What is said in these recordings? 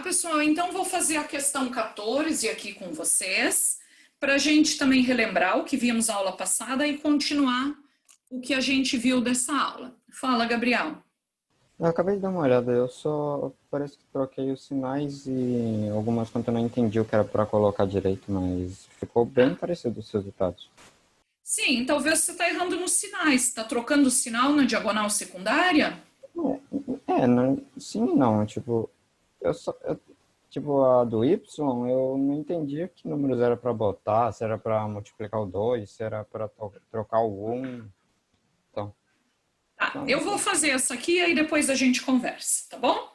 pessoal, então vou fazer a questão 14 aqui com vocês, para a gente também relembrar o que vimos na aula passada e continuar o que a gente viu dessa aula. Fala, Gabriel. Eu acabei de dar uma olhada, eu só parece que troquei os sinais e algumas contas eu não entendi o que era para colocar direito, mas ficou bem parecido os resultados. Sim, talvez você está errando nos sinais. Está trocando o sinal na diagonal secundária? Sim e não, tipo, tipo, a do Y, eu não entendi que números era para botar, se era para multiplicar o 2, se era para trocar o 1, então, Tá, eu vou fazer essa aqui e aí depois a gente conversa, tá bom?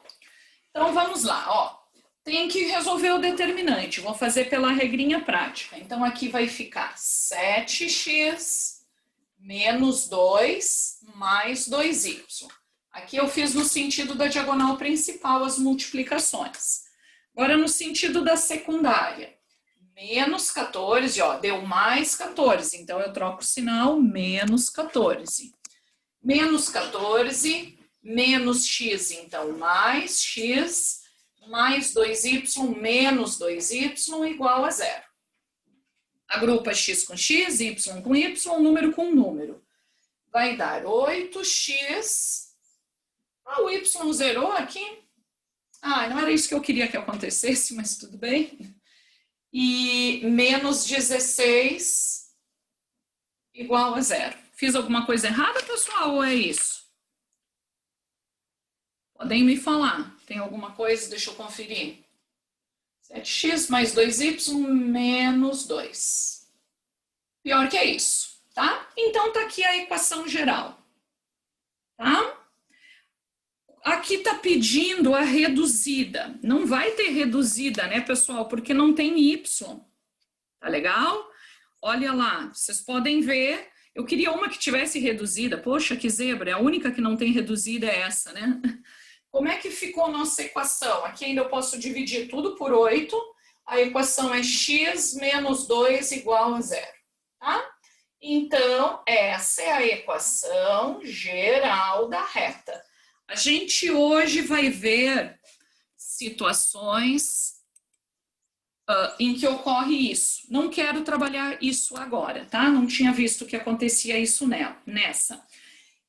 Então vamos lá, ó. Tem que resolver o determinante, vou fazer pela regrinha prática. Então aqui vai ficar 7x menos 2 mais 2y. Aqui eu fiz no sentido da diagonal principal as multiplicações. Agora no sentido da secundária. Menos 14, ó, deu mais 14, então eu troco o sinal, menos 14. Menos 14, menos x, então mais x, mais 2y, menos 2y, igual a zero. Agrupa x com x, y com y, número com número. Vai dar 8x. Ah, o y zerou aqui? Ah, não era isso que eu queria que acontecesse, mas tudo bem. E menos 16 igual a zero. Fiz alguma coisa errada, pessoal, ou é isso? Podem me falar. Tem alguma coisa? Deixa eu conferir. 7x mais 2y menos 2. Pior que é isso, tá? Então, tá aqui a equação geral, tá? Aqui tá pedindo a reduzida. Não vai ter reduzida, né, pessoal? Porque não tem y. Tá legal? Olha lá, vocês podem ver. Eu queria uma que tivesse reduzida. Poxa, que zebra. A única que não tem reduzida é essa, né? Como é que ficou a nossa equação? Aqui ainda eu posso dividir tudo por 8. A equação é x menos 2 igual a zero. Tá? Então, essa é a equação geral da reta. A gente hoje vai ver situações em que ocorre isso. Não quero trabalhar isso agora, tá? Não tinha visto que acontecia isso nessa.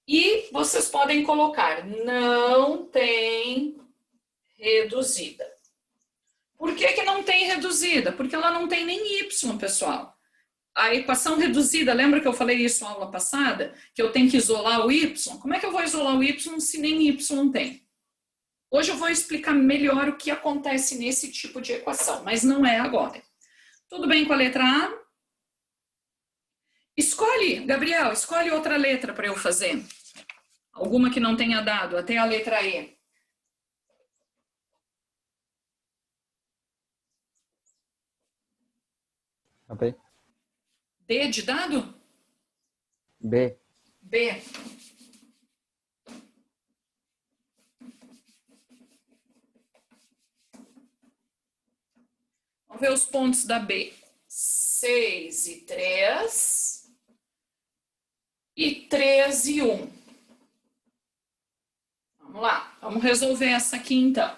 E vocês podem colocar, não tem reduzida. Por que não tem reduzida? Porque ela não tem nem y, pessoal. A equação reduzida, lembra que eu falei isso na aula passada? Que eu tenho que isolar o y? Como é que eu vou isolar o y se nem y tem? Hoje eu vou explicar melhor o que acontece nesse tipo de equação, mas não é agora. Tudo bem com a letra A? Escolhe, Gabriel, escolhe outra letra para eu fazer. Alguma que não tenha dado, até a letra E. B. D de dado? B. B. Vamos ver os pontos da B. 6 e 3. E 3 e 1. Vamos lá, vamos resolver essa aqui então.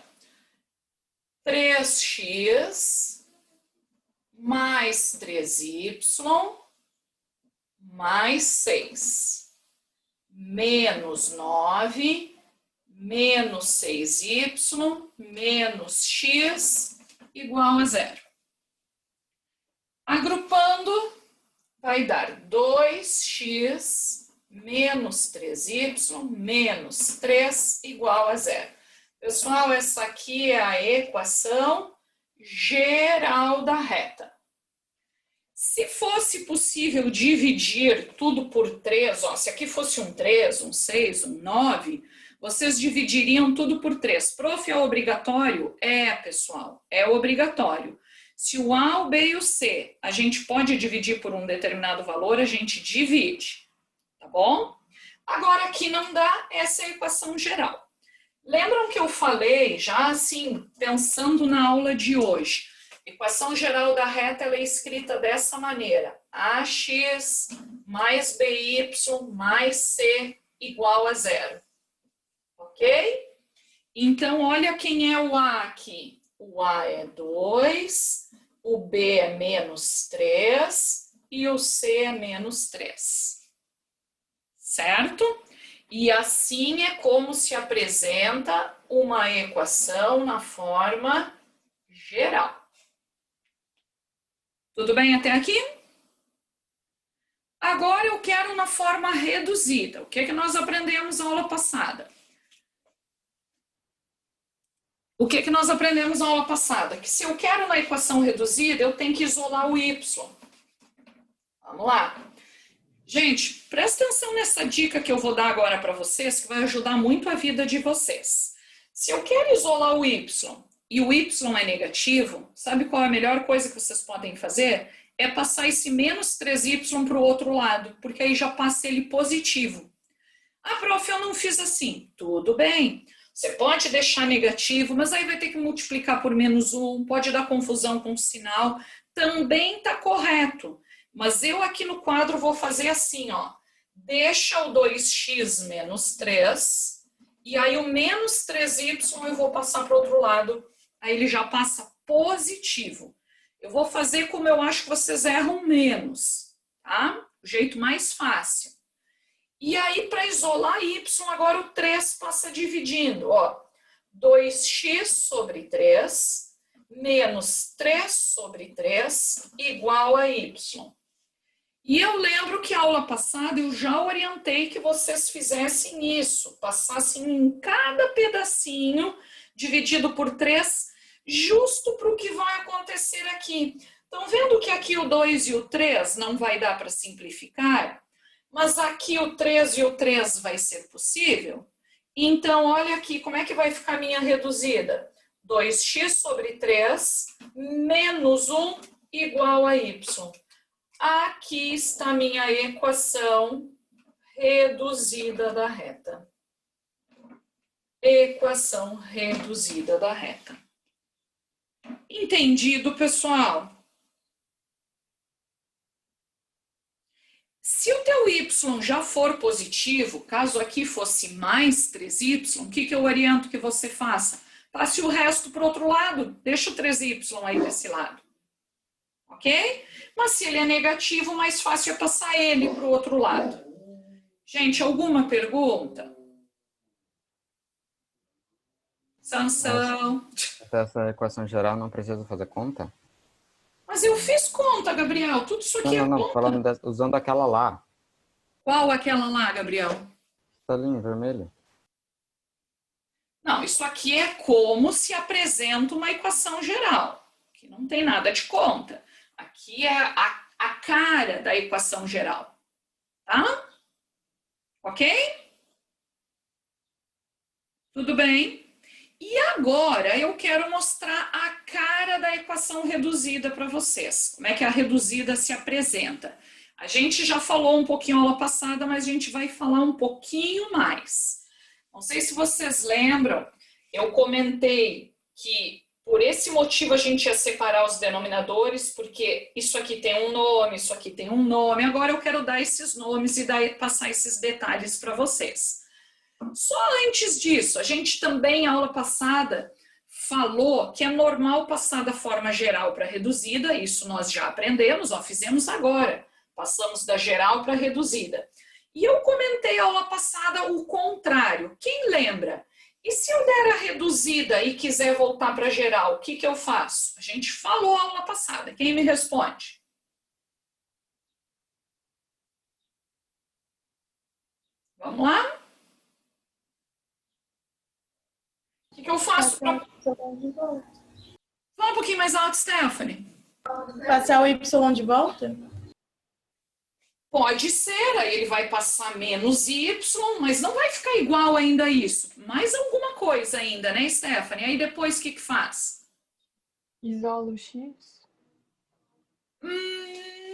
3x mais 3y mais 6. Menos 9, menos 6y, menos x, igual a zero. Agrupando, vai dar 2x menos 3y menos 3 igual a zero. Pessoal, essa aqui é a equação geral da reta. Se fosse possível dividir tudo por 3, ó, se aqui fosse um 3, um 6, um 9, vocês dividiriam tudo por 3. Prof, é obrigatório? É, pessoal, é obrigatório. Se o A, o B e o C a gente pode dividir por um determinado valor, a gente divide, tá bom? Agora aqui não dá, essa é a equação geral. Lembram que eu falei já assim, pensando na aula de hoje? Equação geral da reta ela é escrita dessa maneira. AX mais BY mais C igual a zero. Ok? Então, olha quem é o A aqui. o A é 2, o B é menos 3 e o C é menos 3. Certo? E assim é como se apresenta uma equação na forma geral. Tudo bem até aqui? Agora eu quero na forma reduzida. O que é que nós aprendemos na aula passada? Que nós aprendemos na aula passada? Que se eu quero na equação reduzida, eu tenho que isolar o y. Vamos lá. Gente, presta atenção nessa dica que eu vou dar agora para vocês, que vai ajudar muito a vida de vocês. Se eu quero isolar o y e o y é negativo, sabe qual é a melhor coisa que vocês podem fazer? É passar esse menos 3y para o outro lado, porque aí já passa ele positivo. Ah, prof, eu não fiz assim. Tudo bem. Você pode deixar negativo, mas aí vai ter que multiplicar por menos 1, pode dar confusão com o sinal. Também está correto. Mas eu aqui no quadro vou fazer assim, ó. Deixa o 2x menos 3, e aí o menos 3y eu vou passar para o outro lado. Aí ele já passa positivo. Eu vou fazer como eu acho que vocês erram menos, tá? O jeito mais fácil. E aí, para isolar y, agora o 3 passa dividindo, ó. 2x sobre 3 menos 3 sobre 3 igual a y. E eu lembro que a aula passada eu já orientei que vocês fizessem isso, passassem em cada pedacinho dividido por 3, justo para o que vai acontecer aqui. Estão vendo que aqui o 2 e o 3 não vai dar para simplificar? Mas aqui o 3 e o 3 vai ser possível? Então, olha aqui, como é que vai ficar a minha reduzida? 2x sobre 3 menos 1 igual a y. Aqui está a minha equação reduzida da reta. Equação reduzida da reta. Entendido, pessoal? Se o teu y já for positivo, caso aqui fosse mais 3y, o que eu oriento que você faça? Passe o resto para o outro lado, deixa o 3y aí desse lado. Ok? Mas se ele é negativo, mais fácil é passar ele para o outro lado. Gente, alguma pergunta? Sansão. Essa equação geral não precisa fazer conta? Mas eu fiz conta, Gabriel. Tudo isso aqui Não, é conta. falando usando aquela lá. Qual aquela lá, Gabriel? Tá ali em vermelho. Não, isso aqui é como se apresenta uma equação geral. Aqui não tem nada de conta. Aqui é a cara da equação geral. Tá? Ok? Tudo bem? E agora eu quero mostrar a cara da equação reduzida para vocês. Como é que a reduzida se apresenta? A gente já falou um pouquinho na aula passada, mas a gente vai falar um pouquinho mais. Não sei se vocês lembram, eu comentei que por esse motivo a gente ia separar os denominadores, porque isso aqui tem um nome, isso aqui tem um nome. Agora eu quero dar esses nomes e passar esses detalhes para vocês. Só antes disso, a gente também, na aula passada, falou que é normal passar da forma geral para reduzida, isso nós já aprendemos, ó, fizemos agora. Passamos da geral para reduzida. E eu comentei na aula passada o contrário. Quem lembra? E se eu der a reduzida e quiser voltar para geral, o que eu faço? A gente falou na aula passada. Quem me responde? Vamos lá? O que eu faço? Fala um pouquinho mais alto, Stephanie. Passar o y de volta? Pode ser, aí ele vai passar menos y, mas não vai ficar igual ainda a isso. Mais alguma coisa ainda, né, Stephanie? Aí depois o que faz? Isola o x?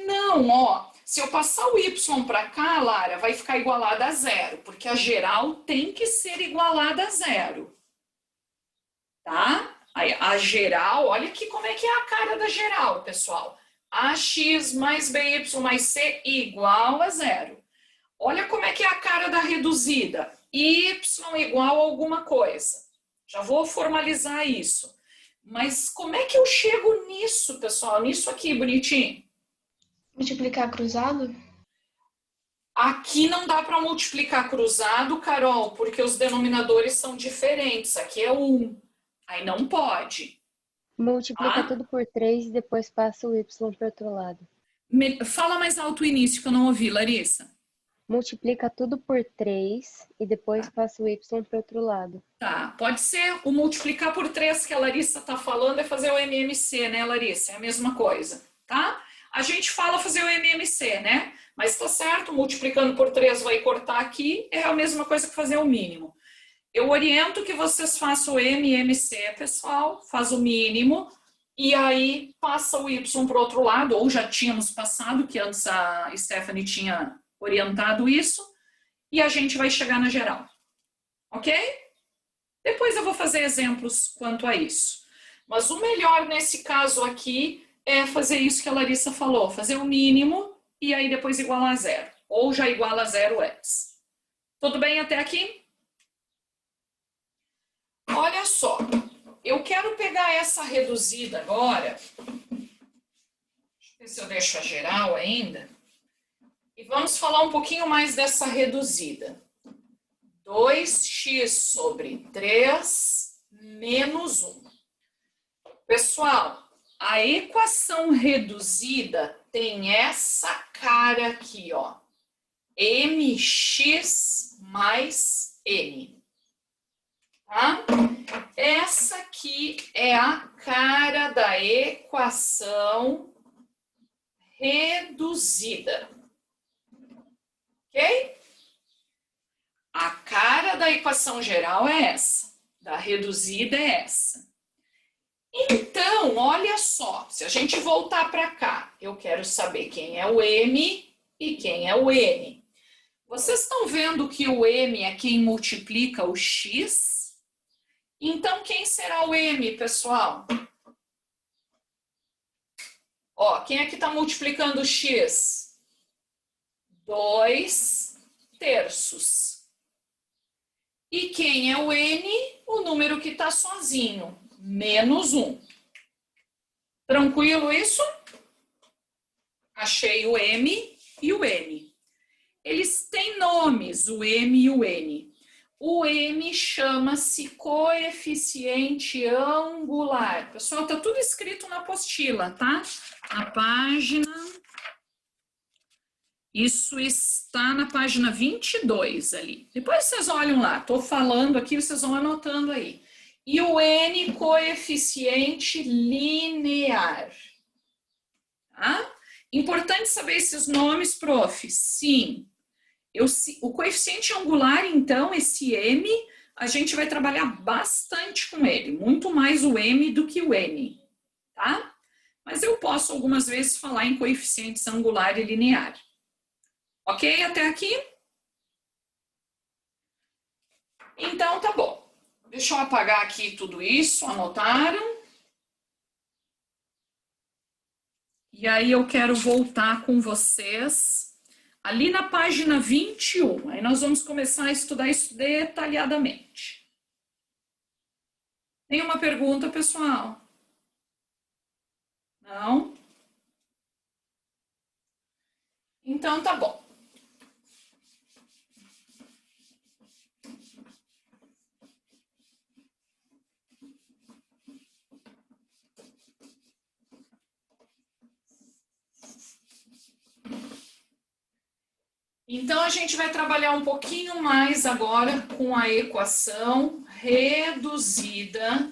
Não, ó. Se eu passar o y para cá, Lara, vai ficar igualada a zero, porque a geral tem que ser igualada a zero. Tá? Aí, a geral, olha aqui como é que é a cara da geral, pessoal. AX mais BY mais C igual a zero. Olha como é que é a cara da reduzida. Y igual a alguma coisa. Já vou formalizar isso. Mas como é que eu chego nisso, pessoal? Nisso aqui, bonitinho. Multiplicar cruzado? Aqui não dá para multiplicar cruzado, Carol, porque os denominadores são diferentes. Aqui é 1. Aí não pode. Multiplica Ah? tudo por 3 e depois passa o y para o outro lado. Fala mais alto o início que eu não ouvi, Larissa. Multiplica tudo por 3 e depois passa o y para o outro lado. Tá, pode ser. O multiplicar por 3 que a Larissa está falando é fazer o MMC, né, Larissa? É a mesma coisa, tá? A gente fala fazer o MMC, né? Mas tá certo, multiplicando por 3 vai cortar aqui, é a mesma coisa que fazer o mínimo. Eu oriento que vocês façam o MMC, pessoal, faz o mínimo, e aí passa o y para o outro lado, ou já tínhamos passado, que antes a Stephanie tinha orientado isso, e a gente vai chegar na geral. Ok? Depois eu vou fazer exemplos quanto a isso. Mas o melhor nesse caso aqui é fazer isso que a Larissa falou, fazer o mínimo e aí depois igualar a 0. Ou já iguala a 0 antes. Tudo bem até aqui? Olha só, eu quero pegar essa reduzida agora. Deixa eu ver se eu deixo a geral ainda. E vamos falar um pouquinho mais dessa reduzida. 2x sobre 3 menos 1. Pessoal, a equação reduzida tem essa cara aqui, ó. mx mais n. Tá? Essa aqui é a cara da equação reduzida. Ok? A cara da equação geral é essa, da reduzida é essa. Então, olha só, se a gente voltar para cá, eu quero saber quem é o m e quem é o n. Vocês estão vendo que o m é quem multiplica o x? Então, quem será o m, pessoal? Ó, quem é que está multiplicando o x? 2/3. E quem é o n? O número que está sozinho, menos 1. Tranquilo isso? Achei o m e o n. Eles têm nomes, o m e o n. O m chama-se coeficiente angular. Pessoal, tá tudo escrito na apostila, tá? Na página... Isso está na página 22 ali. Depois vocês olham lá, estou falando aqui, vocês vão anotando aí. E o n, coeficiente linear. Tá? Importante saber esses nomes, prof. Sim. O coeficiente angular, então, esse m, a gente vai trabalhar bastante com ele. Muito mais o m do que o n. Tá? Mas eu posso algumas vezes falar em coeficientes angular e linear. Ok? Até aqui? Então, tá bom. Deixa eu apagar aqui tudo isso, anotaram? E aí eu quero voltar com vocês ali na página 21. Aí nós vamos começar a estudar isso detalhadamente. Tem uma pergunta, pessoal? Não? Então, tá bom. Então, a gente vai trabalhar um pouquinho mais agora com a equação reduzida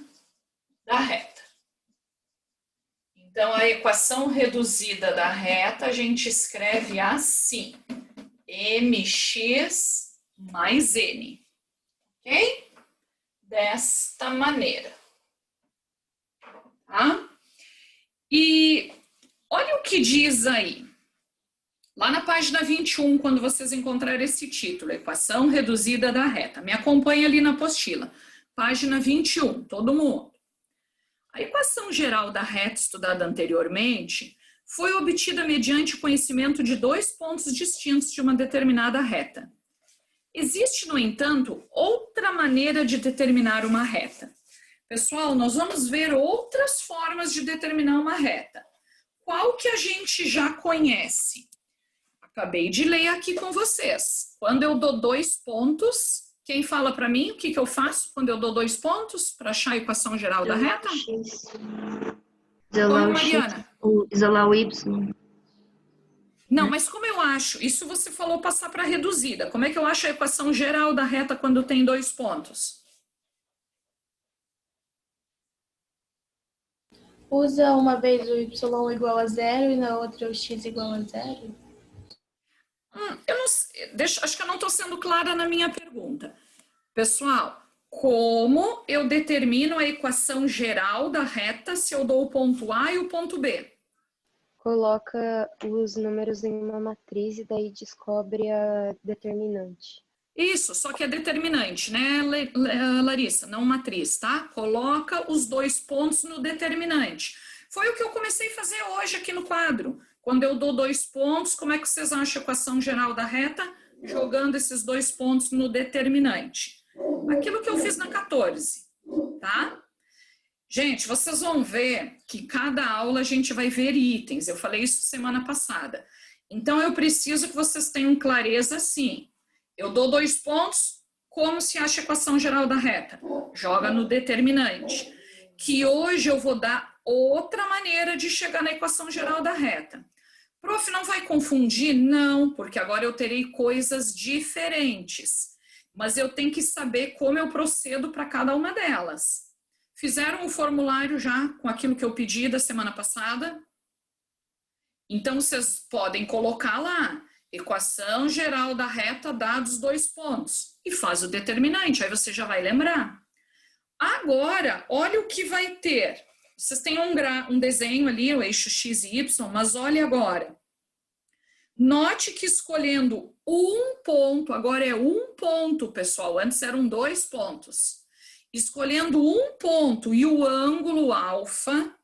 da reta. Então, a equação reduzida da reta a gente escreve assim, mx mais n, ok? Desta maneira. Tá? E olha o que diz aí. Lá na página 21, quando vocês encontrarem esse título, equação reduzida da reta. Me acompanha ali na apostila. Página 21, todo mundo. A equação geral da reta estudada anteriormente foi obtida mediante o conhecimento de dois pontos distintos de uma determinada reta. Existe, no entanto, outra maneira de determinar uma reta. Pessoal, nós vamos ver outras formas de determinar uma reta. Qual que a gente já conhece? Acabei de ler aqui com vocês. Quando eu dou 2 pontos, quem fala para mim o que eu faço quando eu dou 2 pontos para achar a equação geral da reta? Isolar Oi, o X, Mariana. isolar o Y. Não, mas como eu acho? Isso você falou passar para reduzida. Como é que eu acho a equação geral da reta quando tem 2 pontos? Usa uma vez o Y igual a 0 e na outra o X igual a 0? Eu não sei, acho que eu não estou sendo clara na minha pergunta. Pessoal, como eu determino a equação geral da reta se eu dou o ponto A e o ponto B? Coloca os números em uma matriz e daí descobre a determinante. Isso, só que é determinante, né, Larissa? Não matriz, tá? Coloca os 2 pontos no determinante. Foi o que eu comecei a fazer hoje aqui no quadro. Quando eu dou 2 pontos, como é que vocês acham a equação geral da reta? Jogando esses 2 pontos no determinante. Aquilo que eu fiz na 14, tá? Gente, vocês vão ver que cada aula a gente vai ver itens. Eu falei isso semana passada. Então, eu preciso que vocês tenham clareza assim. Eu dou 2 pontos, como se acha a equação geral da reta? Joga no determinante. Que hoje eu vou dar outra maneira de chegar na equação geral da reta. Prof, não vai confundir? Não, porque agora eu terei coisas diferentes. Mas eu tenho que saber como eu procedo para cada uma delas. Fizeram o formulário já com aquilo que eu pedi da semana passada? Então, vocês podem colocar lá, equação geral da reta dados 2 pontos, e faz o determinante, aí você já vai lembrar. Agora, olha o que vai ter. Vocês têm um desenho ali, o eixo X e Y, mas olha agora. Note que escolhendo um ponto, agora é um ponto, pessoal, antes eram 2 pontos. Escolhendo um ponto e o ângulo alfa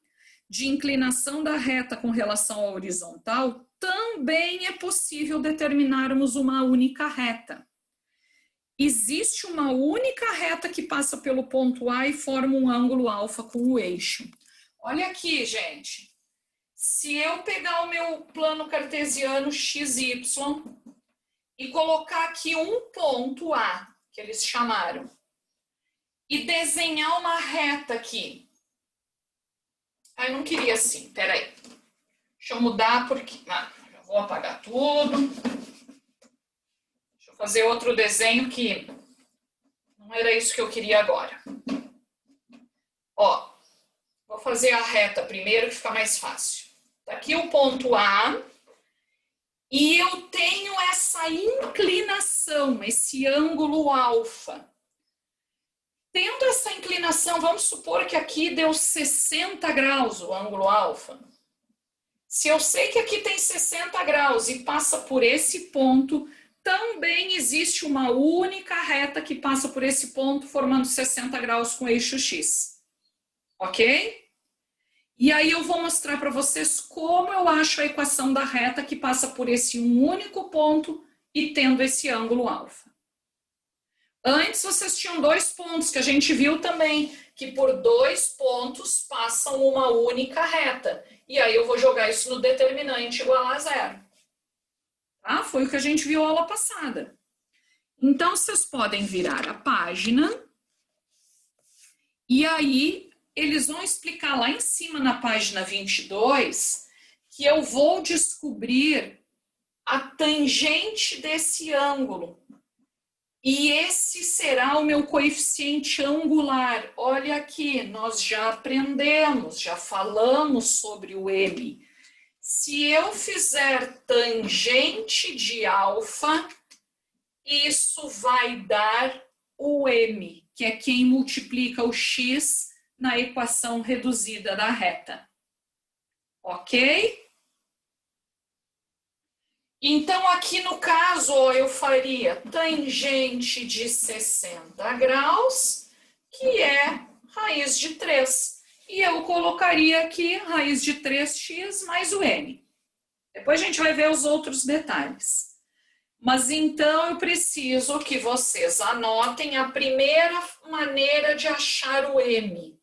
de inclinação da reta com relação à horizontal, também é possível determinarmos uma única reta. Existe uma única reta que passa pelo ponto A e forma um ângulo alfa com o eixo. Olha aqui, gente. Se eu pegar o meu plano cartesiano XY e colocar aqui um ponto A, que eles chamaram, e desenhar uma reta aqui. Ah, eu não queria assim, peraí. Deixa eu mudar porque... já vou apagar tudo. Deixa eu fazer outro desenho que não era isso que eu queria agora. Ó, vou fazer a reta primeiro que fica mais fácil. Tá aqui o ponto A. E eu tenho essa inclinação, esse ângulo alfa. Tendo essa inclinação, vamos supor que aqui deu 60 graus o ângulo alfa. Se eu sei que aqui tem 60 graus e passa por esse ponto, também existe uma única reta que passa por esse ponto, formando 60 graus com eixo X. Ok? E aí eu vou mostrar para vocês como eu acho a equação da reta que passa por esse único ponto e tendo esse ângulo alfa. Antes vocês tinham 2 pontos, que a gente viu também, que por 2 pontos passam uma única reta. E aí eu vou jogar isso no determinante igual a 0. Tá? Foi o que a gente viu aula passada. Então, vocês podem virar a página. E aí, eles vão explicar lá em cima na página 22, que eu vou descobrir a tangente desse ângulo. E esse será o meu coeficiente angular. Olha aqui, nós já aprendemos, já falamos sobre o M. Se eu fizer tangente de alfa, isso vai dar o M, que é quem multiplica o X na equação reduzida da reta. Ok? Então, aqui no caso, eu faria tangente de 60 graus, que é raiz de 3. E eu colocaria aqui raiz de 3x mais o m. Depois a gente vai ver os outros detalhes. Mas então eu preciso que vocês anotem a primeira maneira de achar o M.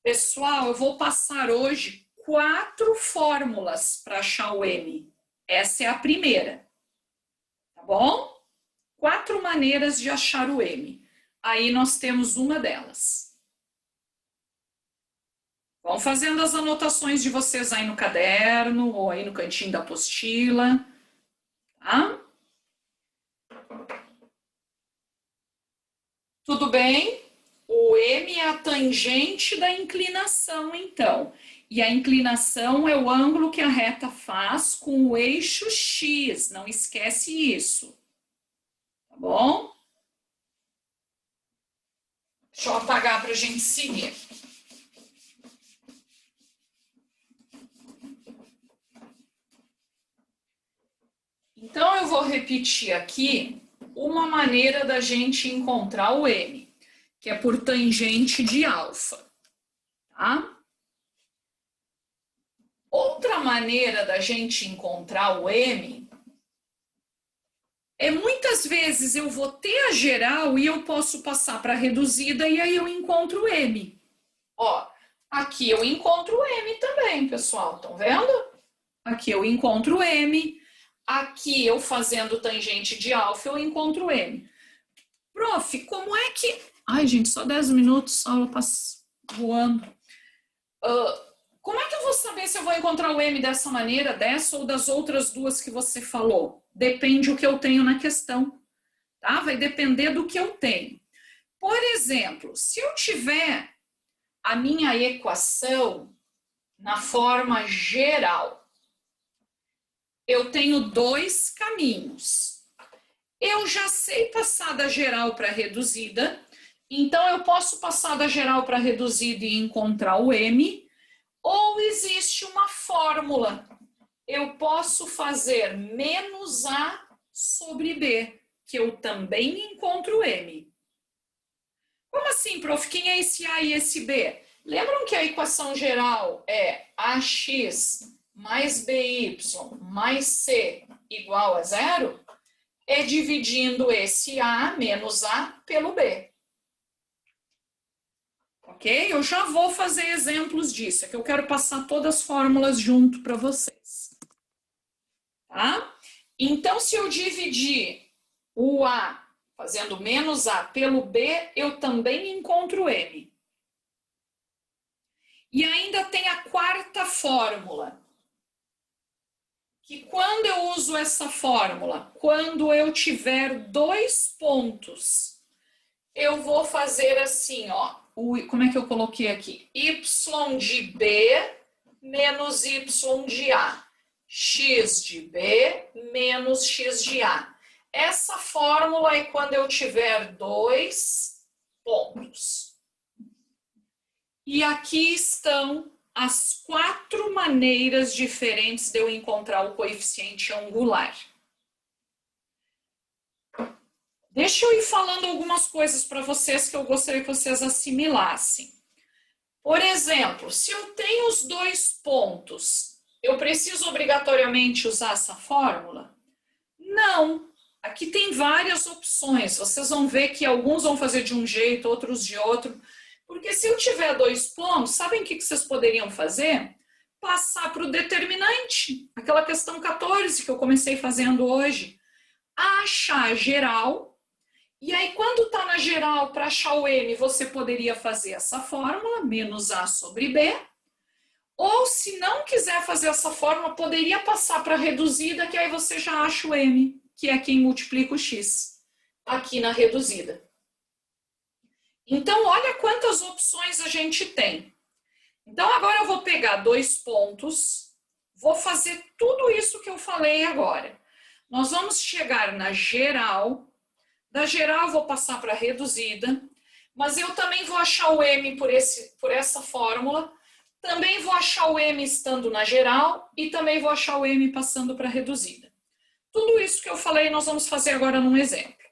Pessoal, eu vou passar hoje 4 fórmulas para achar o M. Essa é a primeira. Tá bom? 4 maneiras de achar o M. Aí nós temos uma delas. Vão fazendo as anotações de vocês aí no caderno ou aí no cantinho da apostila. Tá? Tudo bem? O M é a tangente da inclinação, então. E a inclinação é o ângulo que a reta faz com o eixo X. Não esquece isso. Tá bom? Deixa eu apagar para a gente seguir. Então, eu vou repetir aqui uma maneira da gente encontrar o M, que é por tangente de alfa, tá? Outra maneira da gente encontrar o M é muitas vezes eu vou ter a geral e eu posso passar para a reduzida e aí eu encontro o M. Ó, aqui eu encontro o M também, pessoal, estão vendo? Aqui eu encontro o M. Aqui, eu fazendo tangente de alfa, eu encontro o M. Prof, como é que... Ai, gente, só 10 minutos, a aula passa voando. Como é que eu vou saber se eu vou encontrar o M dessa maneira, dessa ou das outras duas que você falou? Depende do que eu tenho na questão, tá? Vai depender do que eu tenho. Por exemplo, se eu tiver a minha equação na forma geral, eu tenho 2 caminhos. Eu já sei passar da geral para a reduzida, então eu posso passar da geral para a reduzida e encontrar o M, ou existe uma fórmula. Eu posso fazer menos A sobre B, que eu também encontro o M. Como assim, prof? Quem é esse A e esse B? Lembram que a equação geral é AX mais BY mais C igual a 0? É dividindo esse A menos A pelo B. Ok? Eu já vou fazer exemplos disso, é que eu quero passar todas as fórmulas junto para vocês. Tá? Então, se eu dividir o A fazendo menos A pelo B, eu também encontro M. E ainda tem a quarta fórmula. Que quando eu uso essa fórmula, quando eu tiver 2 pontos, eu vou fazer assim, ó. Como é que eu coloquei aqui? Y de B menos Y de A. X de B menos X de A. Essa fórmula é quando eu tiver 2 pontos. E aqui estão as 4 maneiras diferentes de eu encontrar o coeficiente angular. Deixa eu ir falando algumas coisas para vocês que eu gostaria que vocês assimilassem. Por exemplo, se eu tenho os 2 pontos, eu preciso obrigatoriamente usar essa fórmula? Não. Aqui tem várias opções. Vocês vão ver que alguns vão fazer de um jeito, outros de outro. Porque se eu tiver 2 pontos, sabem o que vocês poderiam fazer? Passar para o determinante. Aquela questão 14 que eu comecei fazendo hoje. Achar geral. E aí, quando está na geral, para achar o M, você poderia fazer essa fórmula, menos A sobre B. Ou, se não quiser fazer essa fórmula, poderia passar para a reduzida, que aí você já acha o M, que é quem multiplica o X, aqui na reduzida. Então, olha quantas opções a gente tem. Então, agora eu vou pegar 2 pontos, vou fazer tudo isso que eu falei agora. Nós vamos chegar na geral, da geral eu vou passar para a reduzida, mas eu também vou achar o M por essa fórmula, também vou achar o M estando na geral e também vou achar o M passando para a reduzida. Tudo isso que eu falei nós vamos fazer agora num exemplo,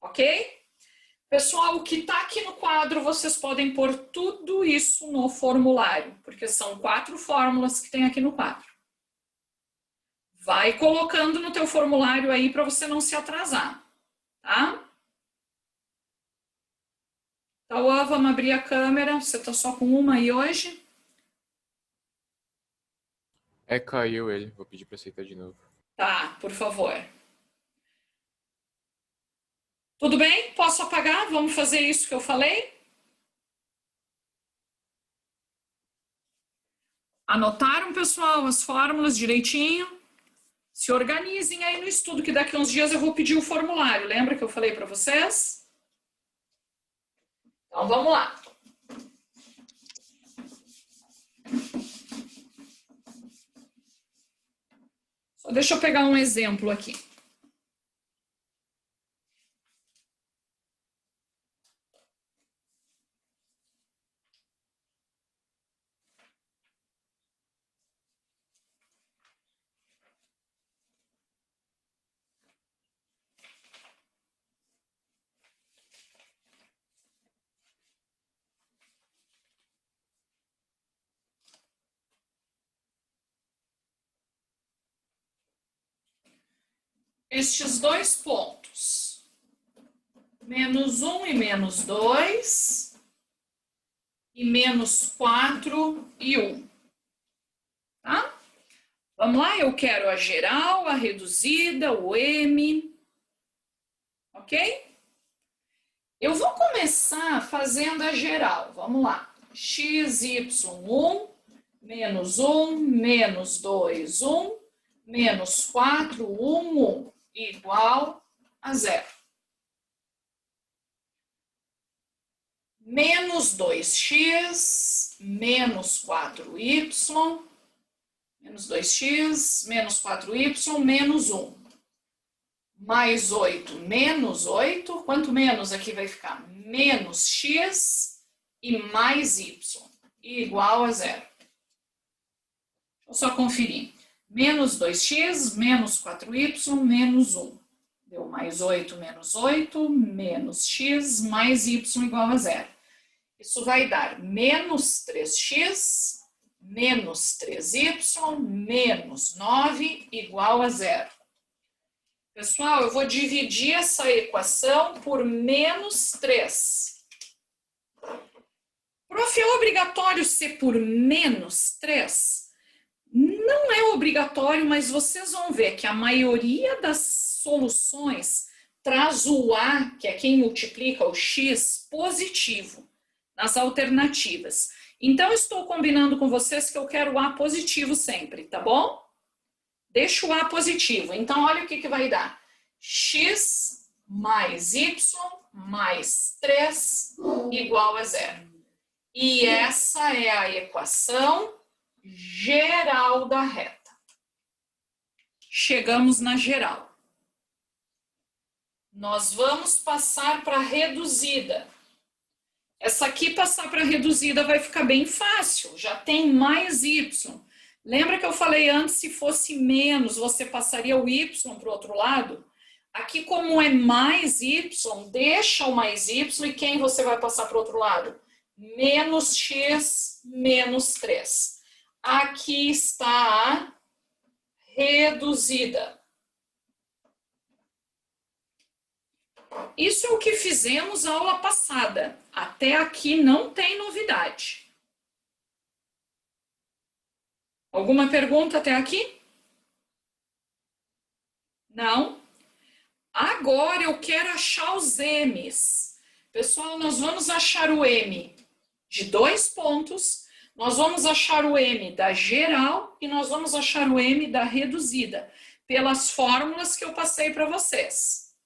ok? Pessoal, o que está aqui no quadro, vocês podem pôr tudo isso no formulário, porque são 4 fórmulas que tem aqui no quadro. Vai colocando no teu formulário aí para você não se atrasar, tá? Tauã, vamos abrir a câmera. Você tá só com uma aí hoje? Caiu ele. Vou pedir para aceitar de novo. Tá, por favor. Tudo bem? Posso apagar? Vamos fazer isso que eu falei? Anotaram, pessoal, as fórmulas direitinho? Se organizem aí no estudo, que daqui a uns dias eu vou pedir o formulário. Lembra que eu falei para vocês? Então, vamos lá. Só deixa eu pegar um exemplo aqui. Estes dois pontos, menos 1 e menos 2, e menos 4 e 1. Tá? Vamos lá, eu quero a geral, a reduzida, o M. Ok? Eu vou começar fazendo a geral. Vamos lá. X, Y, 1, menos 1, menos 2, 1, menos 4, 1, 1. Igual a 0. Menos 2x, menos 4y, menos 2x, menos 4y, menos 1. Mais 8, menos 8. Quanto menos aqui vai ficar? Menos x e mais y, igual a 0. Deixa eu só conferir. Menos 2x, menos 4y, menos 1. Deu mais 8, menos x, mais y igual a 0. Isso vai dar menos 3x, menos 3y, menos 9, igual a 0. Pessoal, eu vou dividir essa equação por menos 3. Prof, é obrigatório ser por menos 3? Não é obrigatório, mas vocês vão ver que a maioria das soluções traz o A, que é quem multiplica o X, positivo nas alternativas. Então, estou combinando com vocês que eu quero o A positivo sempre, tá bom? Deixa o A positivo. Então, olha o que vai dar. X mais Y mais 3 igual a 0. E essa é a equação geral da reta. Chegamos na geral. Nós vamos passar para a reduzida. Essa aqui, passar para a reduzida, vai ficar bem fácil. Já tem mais y. Lembra que eu falei antes, se fosse menos, você passaria o y para o outro lado? Aqui, como é mais y, deixa o mais y e quem você vai passar para o outro lado? Menos x, menos 3. Aqui está a reduzida. Isso é o que fizemos na aula passada. Até aqui não tem novidade. Alguma pergunta até aqui? Não? Agora eu quero achar os M's. Pessoal, nós vamos achar o M de 2 pontos, nós vamos achar o M da geral e nós vamos achar o M da reduzida, pelas fórmulas que eu passei para vocês.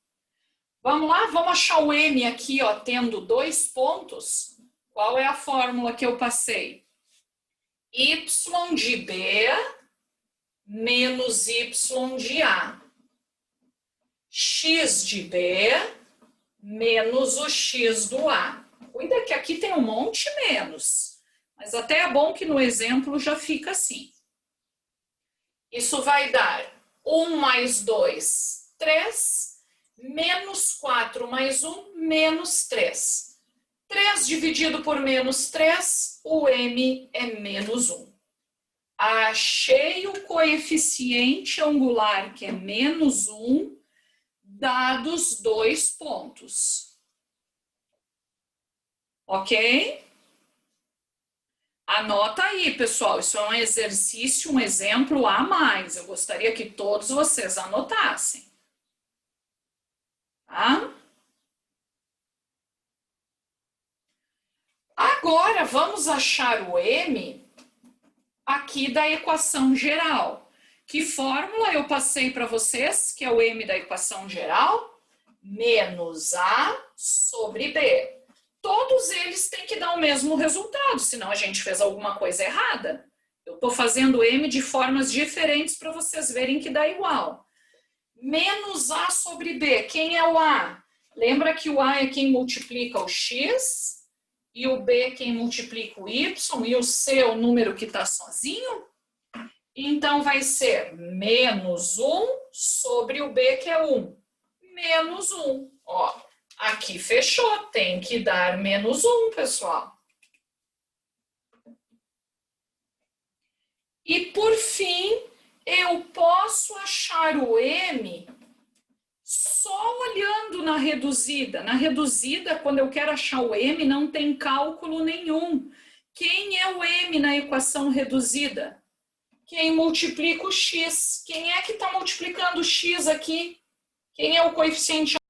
Vamos lá? Vamos achar o M aqui, ó, tendo 2 pontos. Qual é a fórmula que eu passei? Y de B menos Y de A. X de B menos o X do A. Cuida que aqui tem um monte menos. Mas até é bom que no exemplo já fica assim. Isso vai dar 1 mais 2, 3, menos 4 mais 1, menos 3. 3 dividido por menos 3, o M é menos 1. Achei o coeficiente angular, que é menos 1, dados 2 pontos. Ok? Anota aí, pessoal. Isso é um exercício, um exemplo a mais. Eu gostaria que todos vocês anotassem. Tá? Agora, vamos achar o m aqui da equação geral. Que fórmula eu passei para vocês, que é o m da equação geral? Menos a sobre b. Todos eles têm que dar o mesmo resultado, senão a gente fez alguma coisa errada. Eu estou fazendo m de formas diferentes para vocês verem que dá igual. Menos a sobre b. Quem é o a? Lembra que o a é quem multiplica o x, e o b é quem multiplica o y, e o c é o número que está sozinho? Então, vai ser menos 1 sobre o b, que é 1. Menos 1. Ó, aqui fechou. Tem que dar menos 1, pessoal. E, por fim, eu posso achar o m só olhando na reduzida. Na reduzida, quando eu quero achar o m, não tem cálculo nenhum. Quem é o m na equação reduzida? Quem multiplica o x. Quem é que está multiplicando o x aqui? Quem é o coeficiente